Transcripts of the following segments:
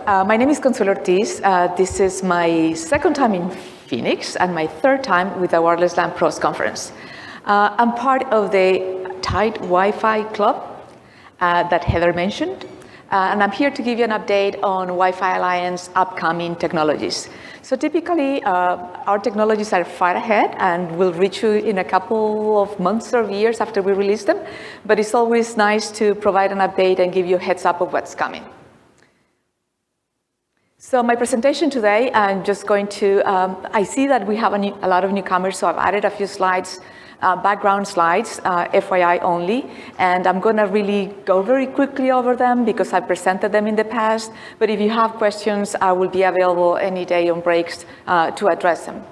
My name is Consuelo Ortiz. This is my second time in Phoenix and my third time with the Wireless LAN Pros Conference. I'm part of the tight Wi-Fi club that Heather mentioned, and I'm here to give you an update on Wi-Fi Alliance upcoming technologies. So typically, our technologies are far ahead and will reach you in a couple of months or years after we release them, but it's always nice to provide an update and give you a heads up of what's coming. So my presentation today, I'm just going to, I see that we have a lot of newcomers, so I've added a few slides, background slides, FYI only, and I'm going to really go very quickly over them because I presented them in the past, but if you have questions, I will be available any day on breaks to address them.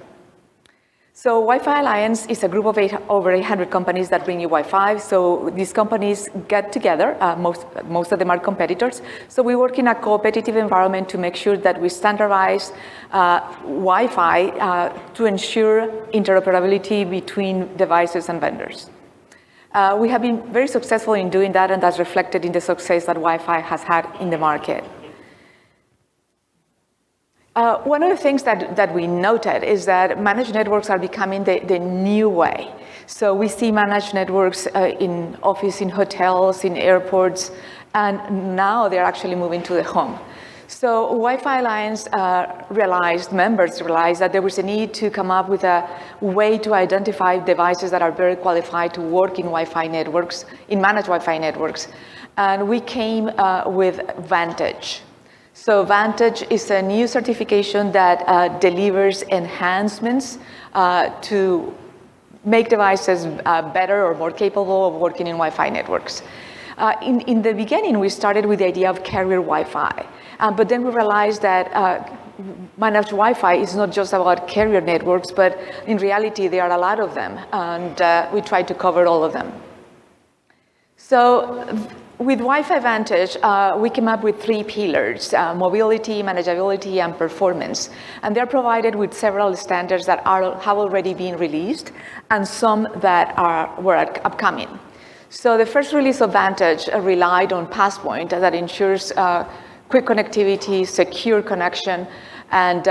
So Wi-Fi Alliance is a group of over 800 companies that bring you Wi-Fi. So these companies get together, most of them are competitors. So we work in a competitive environment to make sure that we standardize Wi-Fi to ensure interoperability between devices and vendors. We have been very successful in doing that, and that's reflected in the success that Wi-Fi has had in the market. One of the things that we noted is that managed networks are becoming the new way. So we see managed networks in office, in hotels, in airports, and now they're actually moving to the home. So Wi-Fi Alliance members realized that there was a need to come up with a way to identify devices that are very qualified to work in Wi-Fi networks, in managed Wi-Fi networks. And we came with Vantage. So Vantage is a new certification that delivers enhancements to make devices better or more capable of working in Wi-Fi networks. In the beginning, we started with the idea of carrier Wi-Fi, but then we realized that managed Wi-Fi is not just about carrier networks, but in reality, there are a lot of them, and we tried to cover all of them. So with Wi-Fi Vantage, we came up with 3 pillars: mobility, manageability, and performance. And they're provided with several standards that have already been released, and some that were upcoming. So the first release of Vantage relied on Passpoint that ensures quick connectivity, secure connection, and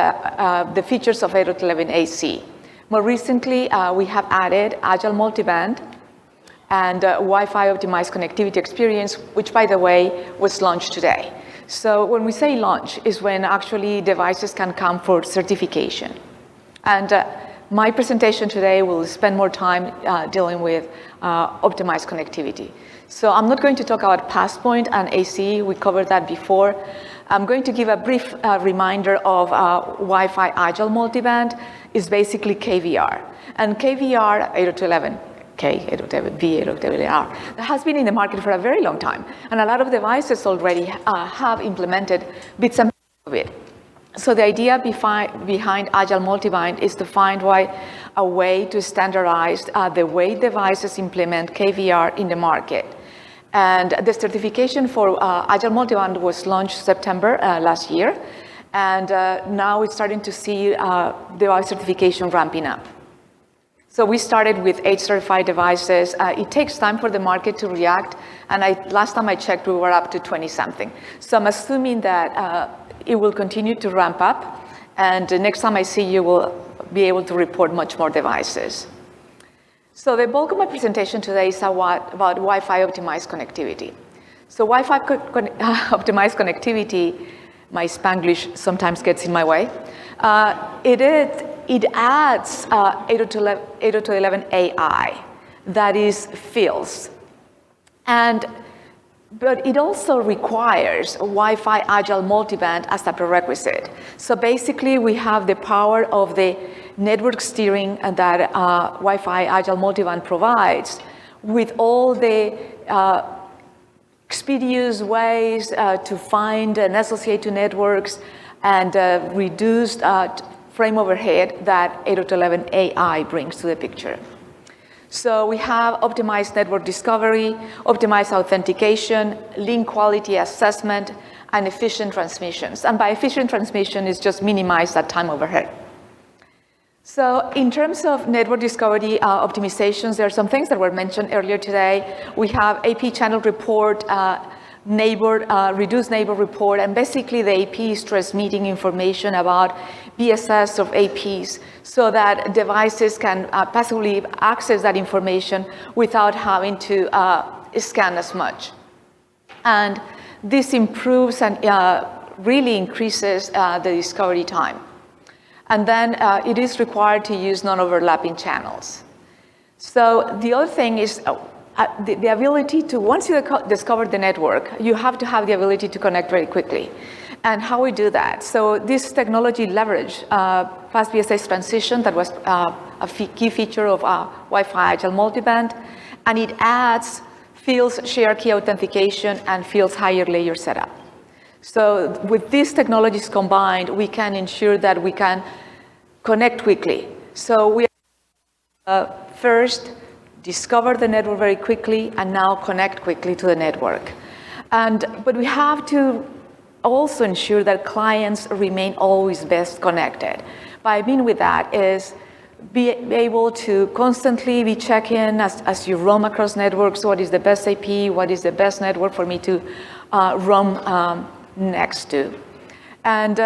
the features of 802.11ac. More recently, we have added Agile Multiband and Wi-Fi optimized connectivity experience, which, by the way, was launched today. So when we say launch is when actually devices can come for certification. And my presentation today will spend more time dealing with optimized connectivity. So I'm not going to talk about Passpoint and AC, we covered that before. I'm going to give a brief reminder of Wi-Fi Agile Multiband is basically KVR. And KVR 802.11, V802.11r, that has been in the market for a very long time. And a lot of devices already have implemented bits and pieces of it. So the idea behind Agile Multiband is to find a way to standardize the way devices implement KVR in the market. And the certification for Agile Multiband was launched September last year. And now we're starting to see device certification ramping up. So we started with 8 certified devices. It takes time for the market to react. And last time I checked, we were up to 20-something. So I'm assuming that it will continue to ramp up. And the next time I see you, will be able to report much more devices. So the bulk of my presentation today is about Wi-Fi optimized connectivity. So Wi-Fi optimized connectivity, my Spanglish sometimes gets in my way. It adds 802.11ai, that is fields. But it also requires Wi-Fi Agile Multiband as a prerequisite. So basically, we have the power of the network steering that Wi-Fi Agile Multiband provides with all the expeditious ways to find and associate to networks and reduced frame overhead that 802.11ai brings to the picture. So we have optimized network discovery, optimized authentication, link quality assessment, and efficient transmissions. And by efficient transmission, it's just minimize that time overhead. So in terms of network discovery optimizations, there are some things that were mentioned earlier today. We have AP channel report reduce neighbor report, and basically the AP is transmitting information about BSS of APs so that devices can passively access that information without having to scan as much. And this improves and really increases the discovery time. And then it is required to use non-overlapping channels. So the other thing is the ability to, once you discover the network, you have to have the ability to connect very quickly. And how we do that? So this technology leverage fast BSS transition that was a key feature of Wi-Fi Agile Multiband, and it adds fields share key authentication and fields higher layer setup. So with these technologies combined, we can ensure that we can connect quickly. So we first discover the network very quickly and now connect quickly to the network. But we have to also ensure that clients remain always best connected. What I mean with that is be able to constantly be checking as you roam across networks, what is the best AP, what is the best network for me to roam next to. And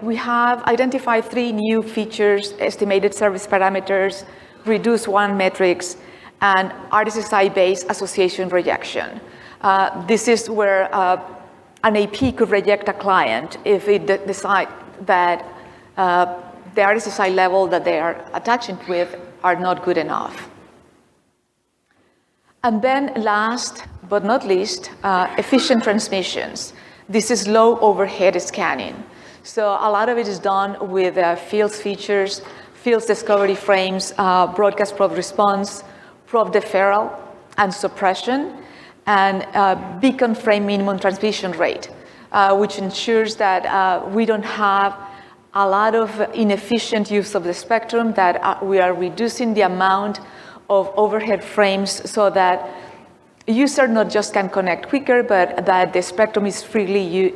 we have identified 3 new features: estimated service parameters, reduce one metrics, and RSSI-based association rejection. This is where an AP could reject a client if it decide that the RSSI level that they are attaching with are not good enough. And then last but not least, efficient transmissions. This is low overhead scanning. So a lot of it is done with fields features, fields discovery frames, broadcast probe response, probe deferral and suppression, and beacon frame minimum transmission rate, which ensures that we don't have a lot of inefficient use of the spectrum, that we are reducing the amount of overhead frames so that user not just can connect quicker, but that the spectrum is freely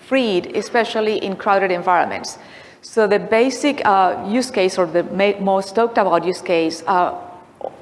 freed, especially in crowded environments. So the basic use case, or the most talked about use case of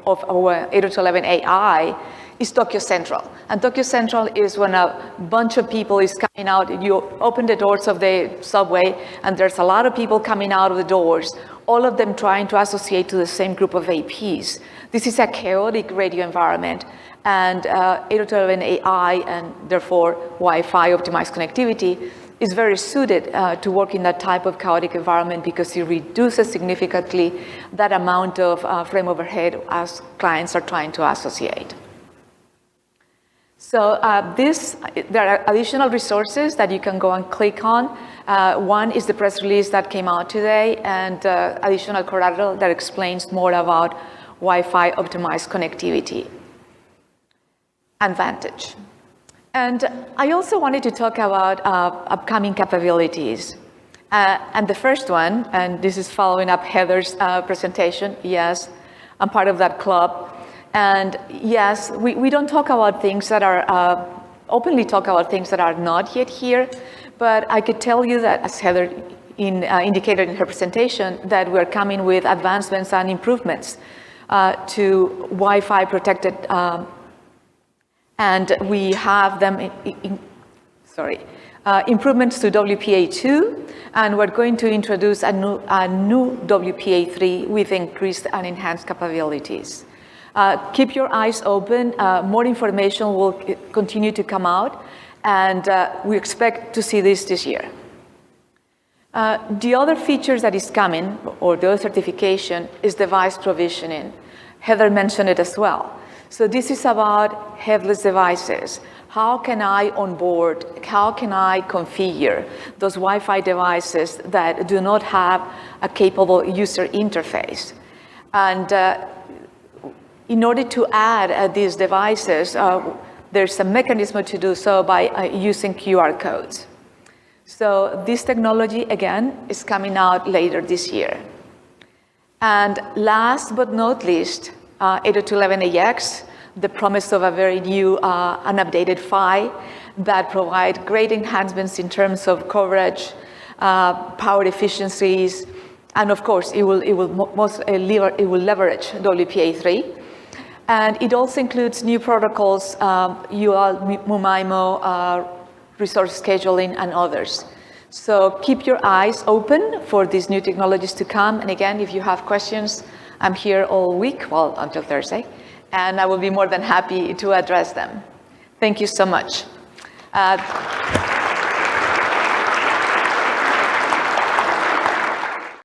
our 802.11ai is Tokyo Central. And Tokyo Central is when a bunch of people is coming out. You open the doors of the subway, and there's a lot of people coming out of the doors, all of them trying to associate to the same group of APs. This is a chaotic radio environment, and 802.11ai, and therefore Wi-Fi optimized connectivity, is very suited to work in that type of chaotic environment because it reduces significantly that amount of frame overhead as clients are trying to associate. So there are additional resources that you can go and click on. One is the press release that came out today, and additional collateral that explains more about Wi-Fi optimized connectivity and Vantage. And I also wanted to talk about upcoming capabilities. And the first one, and this is following up Heather's presentation, yes, I'm part of that club. And yes, we don't talk about things that are, openly talk about things that are not yet here, but I could tell you that, as Heather indicated in her presentation, that we're coming with advancements and improvements to Wi-Fi protected, and we have them, improvements to WPA2, and we're going to introduce a new WPA3 with increased and enhanced capabilities. Keep your eyes open. More information will continue to come out, and we expect to see this year. The other features that is coming, or the other certification, is device provisioning. Heather mentioned it as well. So this is about headless devices. How can I onboard, how can I configure those Wi-Fi devices that do not have a capable user interface? And in order to add these devices, there's a mechanism to do so by using QR codes. So this technology, again, is coming out later this year. And last but not least, 802.11ax, the promise of a very new and updated PHY that provide great enhancements in terms of coverage, power efficiencies, and of course, it will leverage WPA3. And it also includes new protocols, UL, MUMAIMO, resource scheduling, and others. So keep your eyes open for these new technologies to come. And again, if you have questions, I'm here all week, well, until Thursday, and I will be more than happy to address them. Thank you so much.